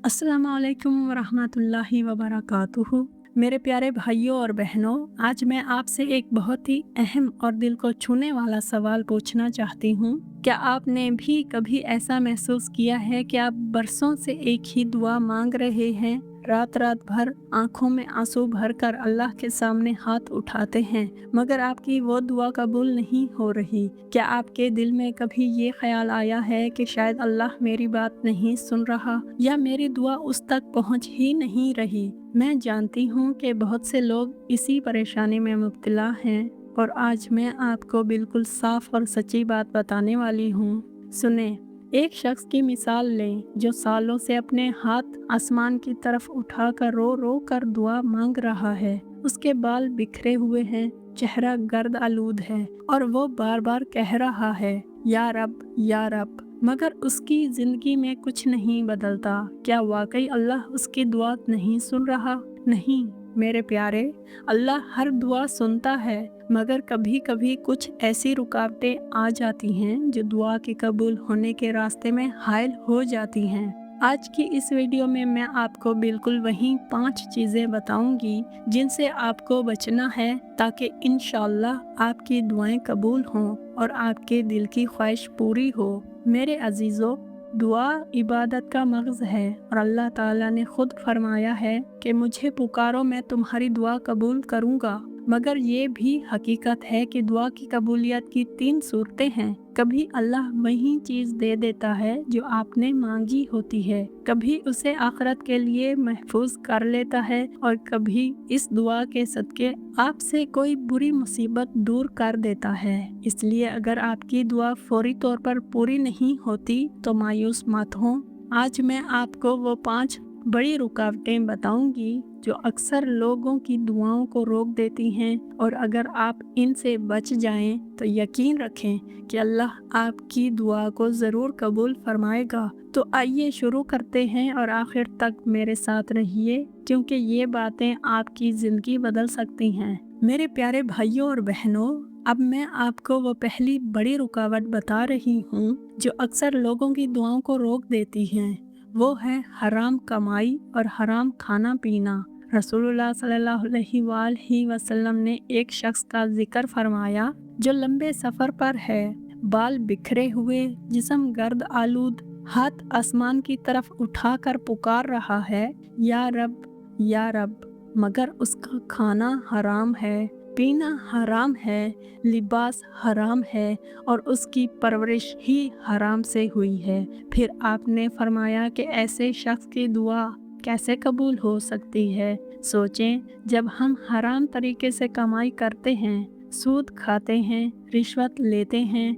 अस्सलामु अलैकुम वरहमतुल्लाहि वबरकातुहू। मेरे प्यारे भाइयों और बहनों, आज मैं आपसे एक बहुत ही अहम और दिल को छूने वाला सवाल पूछना चाहती हूँ। क्या आपने भी कभी ऐसा महसूस किया है कि आप बरसों से एक ही दुआ मांग रहे हैं, रात रात भर आंखों में आंसू भरकर अल्लाह के सामने हाथ उठाते हैं, मगर आपकी वो दुआ कबूल नहीं हो रही? क्या आपके दिल में कभी ये ख्याल आया है कि शायद अल्लाह मेरी बात नहीं सुन रहा या मेरी दुआ उस तक पहुंच ही नहीं रही? मैं जानती हूँ कि बहुत से लोग इसी परेशानी में मुब्तला हैं और आज मैं आपको बिल्कुल साफ और सच्ची बात बताने वाली हूँ। सुने, एक शख्स की मिसाल लें जो सालों से अपने हाथ आसमान की तरफ उठाकर रो रो कर दुआ मांग रहा है। उसके बाल बिखरे हुए हैं, चेहरा गर्द आलूद है और वो बार बार कह रहा है, या रब या रब, मगर उसकी जिंदगी में कुछ नहीं बदलता। क्या वाकई अल्लाह उसकी दुआ नहीं सुन रहा? नहीं मेरे प्यारे, अल्लाह हर दुआ सुनता है, मगर कभी कभी कुछ ऐसी रुकावटें आ जाती हैं जो दुआ के कबूल होने के रास्ते में हायल हो जाती हैं। आज की इस वीडियो में मैं आपको बिल्कुल वही 5 चीज़ें बताऊंगी जिनसे आपको बचना है, ताकि इंशाअल्लाह आपकी दुआएं कबूल हों और आपके दिल की ख्वाहिश पूरी हो। मेरे अजीज़ों, दुआ इबादत का मग़ज़ है और अल्लाह ताला ने खुद फरमाया है कि मुझे पुकारो, मैं तुम्हारी दुआ कबूल करूँगा। मगर ये भी हकीकत है कि दुआ की कबूलियत की 3 सूरतें हैं। कभी अल्लाह वही चीज़ दे देता है जो आपने मांगी होती है, कभी उसे आखिरत के लिए महफूज कर लेता है और कभी इस दुआ के सदके आपसे कोई बुरी मुसीबत दूर कर देता है। इसलिए अगर आपकी दुआ फौरी तौर पर पूरी नहीं होती तो मायूस मत हो। आज मैं आपको वो 5 बड़ी रुकावटें बताऊंगी जो अक्सर लोगों की दुआओं को रोक देती हैं, और अगर आप इनसे बच जाएं तो यकीन रखें कि अल्लाह आपकी दुआ को ज़रूर कबूल फरमाएगा। तो आइए शुरू करते हैं और आखिर तक मेरे साथ रहिए, क्योंकि ये बातें आपकी ज़िंदगी बदल सकती हैं। मेरे प्यारे भाइयों और बहनों, अब मैं आपको वो पहली बड़ी रुकावट बता रही हूँ जो अक्सर लोगों की दुआओं को रोक देती हैं। वो है हराम कमाई और हराम खाना पीना। रसूलुल्लाह सल्लल्लाहु अलैहि वसल्लम ने एक शख्स का जिक्र फरमाया जो लंबे सफ़र पर है, बाल बिखरे हुए, जिस्म गर्द आलूद, हाथ आसमान की तरफ उठाकर पुकार रहा है, या रब, मगर उसका खाना हराम है, पीना हराम है, लिबास हराम है और उसकी परवरिश ही हराम से हुई है। फिर आपने फरमाया कि ऐसे शख्स की दुआ कैसे कबूल हो सकती है? सोचें, जब हम हराम तरीके से कमाई करते हैं, सूद खाते हैं, रिश्वत लेते हैं,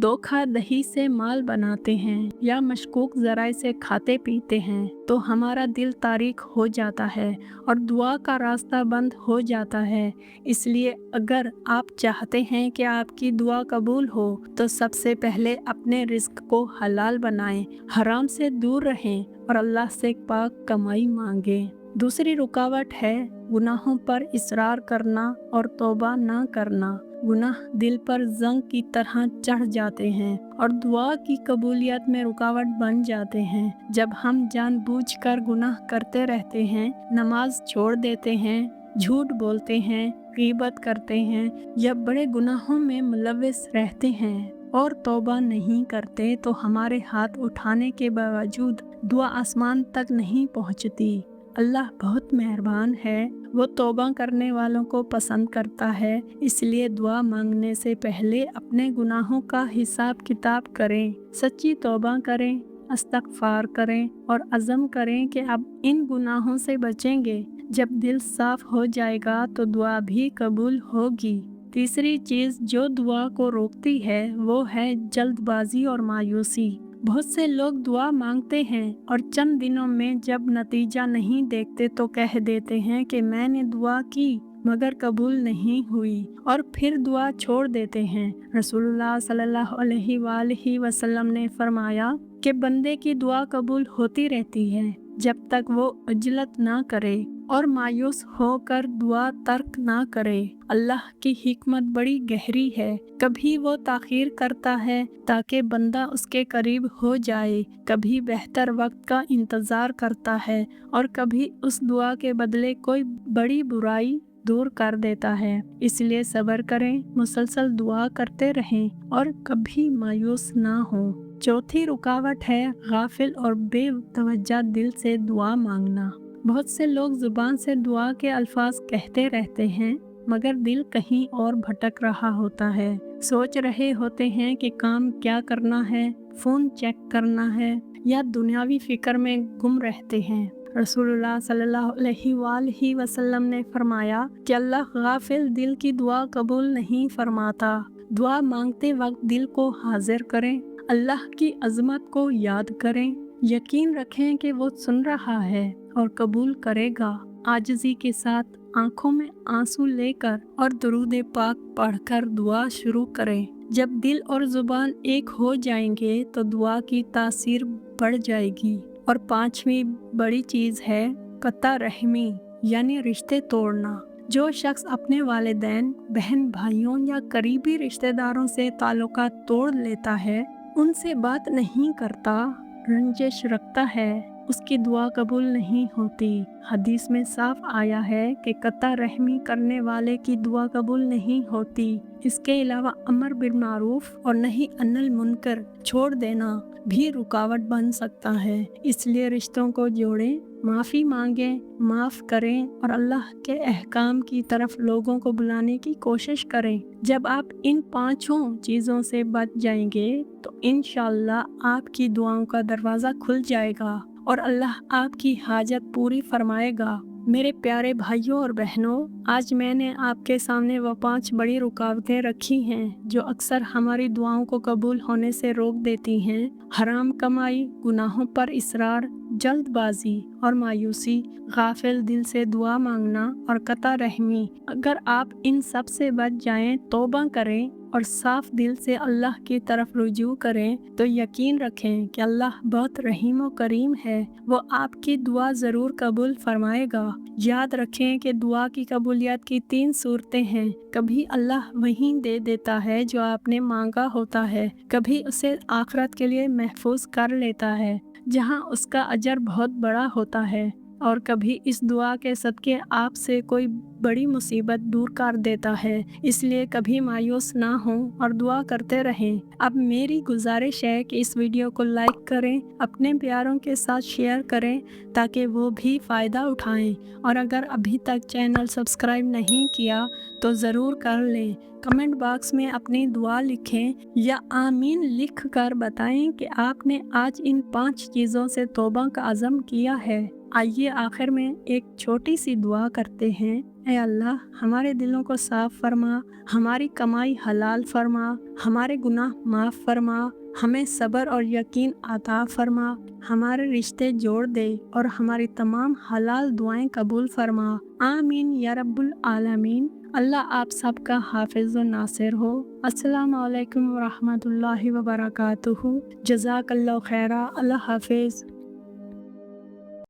धोखा दही से माल बनाते हैं या मशकूक ज़राए से खाते पीते हैं, तो हमारा दिल तारीक हो जाता है और दुआ का रास्ता बंद हो जाता है। इसलिए अगर आप चाहते हैं कि आपकी दुआ कबूल हो तो सबसे पहले अपने रिस्क को हलाल बनाएं, हराम से दूर रहें और अल्लाह से पाक कमाई मांगें। दूसरी रुकावट है गुनाहों पर इसरार करना और तौबा ना करना। गुनाह दिल पर जंग की तरह चढ़ जाते हैं और दुआ की कबूलियत में रुकावट बन जाते हैं। जब हम जानबूझकर गुनाह करते रहते हैं, नमाज छोड़ देते हैं, झूठ बोलते हैं, गीबत करते हैं या बड़े गुनाहों में मुलव्विस रहते हैं और तौबा नहीं करते, तो हमारे हाथ उठाने के बावजूद दुआ आसमान तक नहीं पहुंचती। अल्लाह बहुत मेहरबान है, वो तौबा करने वालों को पसंद करता है। इसलिए दुआ मांगने से पहले अपने गुनाहों का हिसाब किताब करें, सच्ची तौबा करें, इस्तग़फ़ार करें और अज़म करें कि अब इन गुनाहों से बचेंगे। जब दिल साफ हो जाएगा तो दुआ भी कबूल होगी। तीसरी चीज़ जो दुआ को रोकती है वो है जल्दबाजी और मायूसी। बहुत से लोग दुआ मांगते हैं और चंद दिनों में जब नतीजा नहीं देखते तो कह देते हैं कि मैंने दुआ की मगर कबूल नहीं हुई, और फिर दुआ छोड़ देते हैं। रसूलुल्लाह सल्लल्लाहु अलैहि वसल्लम ने फरमाया कि बंदे की दुआ कबूल होती रहती है जब तक वो अजलत ना करे, اور مایوس ہو کر دعا ترک نہ کرے۔ اللہ کی حکمت بڑی گہری ہے، کبھی وہ تاخیر کرتا ہے تاکہ بندہ اس کے قریب ہو جائے، کبھی بہتر وقت کا انتظار کرتا ہے اور کبھی اس دعا کے بدلے کوئی بڑی برائی دور کر دیتا ہے۔ اس لیے صبر کریں، مسلسل دعا کرتے رہیں اور کبھی مایوس نہ ہوں۔ چوتھی رکاوٹ ہے غافل اور بے توجہ دل سے دعا مانگنا۔ بہت سے لوگ زبان سے دعا کے الفاظ کہتے رہتے ہیں مگر دل کہیں اور بھٹک رہا ہوتا ہے، سوچ رہے ہوتے ہیں کہ کام کیا کرنا ہے، فون چیک کرنا ہے یا دنیاوی فکر میں گم رہتے ہیں۔ رسول اللہ صلی اللہ علیہ وآلہ وسلم نے فرمایا کہ اللہ غافل دل کی دعا قبول نہیں فرماتا۔ دعا مانگتے وقت دل کو حاضر کریں، اللہ کی عظمت کو یاد کریں، یقین رکھیں کہ وہ سن رہا ہے اور قبول کرے گا۔ عاجزی کے ساتھ آنکھوں میں آنسو لے کر اور درود پاک پڑھ کر دعا شروع کریں۔ جب دل اور زبان ایک ہو جائیں گے تو دعا کی تاثیر بڑھ جائے گی۔ اور پانچویں بڑی چیز ہے قطع رحمی، یعنی رشتے توڑنا۔ جو شخص اپنے والدین، بہن بھائیوں یا قریبی رشتہ داروں سے تعلقات توڑ لیتا ہے، ان سے بات نہیں کرتا، رنجش رکھتا ہے، اس کی دعا قبول نہیں ہوتی۔ حدیث میں صاف آیا ہے کہ قطع رحمی کرنے والے کی دعا قبول نہیں ہوتی۔ اس کے علاوہ امر بالمعروف اور نہی عن المنکر چھوڑ دینا بھی رکاوٹ بن سکتا ہے۔ اس لیے رشتوں کو جوڑیں، معافی مانگیں، معاف کریں اور اللہ کے احکام کی طرف لوگوں کو بلانے کی کوشش کریں۔ جب آپ ان پانچوں چیزوں سے بچ جائیں گے تو انشاءاللہ آپ کی دعاؤں کا دروازہ کھل جائے گا اور اللہ آپ کی حاجت پوری فرمائے گا۔ میرے پیارے بھائیوں اور بہنوں، آج میں نے آپ کے سامنے وہ 5 بڑی رکاوٹیں رکھی ہیں جو اکثر ہماری دعاؤں کو قبول ہونے سے روک دیتی ہیں۔ حرام کمائی، گناہوں پر اصرار، جلد بازی اور مایوسی، غافل دل سے دعا مانگنا اور قطع رحمی۔ اگر آپ ان سب سے بچ جائیں، توبہ کریں اور صاف دل سے اللہ کی طرف رجوع کریں تو یقین رکھیں کہ اللہ بہت رحیم و کریم ہے، وہ آپ کی دعا ضرور قبول فرمائے گا۔ یاد رکھیں کہ دعا کی قبولیت کی 3 صورتیں ہیں۔ کبھی اللہ وہیں دے دیتا ہے جو آپ نے مانگا ہوتا ہے، کبھی اسے آخرت کے لیے محفوظ کر لیتا ہے جہاں اس کا اجر بہت بڑا ہوتا ہے، اور کبھی اس دعا کے صدقے آپ سے کوئی بڑی مصیبت دور کر دیتا ہے۔ اس لیے کبھی مایوس نہ ہوں اور دعا کرتے رہیں۔ اب میری گزارش ہے کہ اس ویڈیو کو لائک کریں، اپنے پیاروں کے ساتھ شیئر کریں تاکہ وہ بھی فائدہ اٹھائیں، اور اگر ابھی تک چینل سبسکرائب نہیں کیا تو ضرور کر لیں۔ کمنٹ باکس میں اپنی دعا لکھیں یا آمین لکھ کر بتائیں کہ آپ نے آج ان 5 چیزوں سے توبہ کا عزم کیا ہے۔ آئیے آخر میں ایک چھوٹی سی دعا کرتے ہیں۔ اے اللہ، ہمارے دلوں کو صاف فرما، ہماری کمائی حلال فرما، ہمارے گناہ معاف فرما، ہمیں صبر اور یقین عطا فرما، ہمارے رشتے جوڑ دے اور ہماری تمام حلال دعائیں قبول فرما۔ آمین یا رب العالمین۔ اللہ آپ سب کا حافظ و ناصر ہو۔ السلام علیکم ورحمۃ اللہ وبرکاتہ۔ جزاک اللہ خیرہ۔ اللہ حافظ۔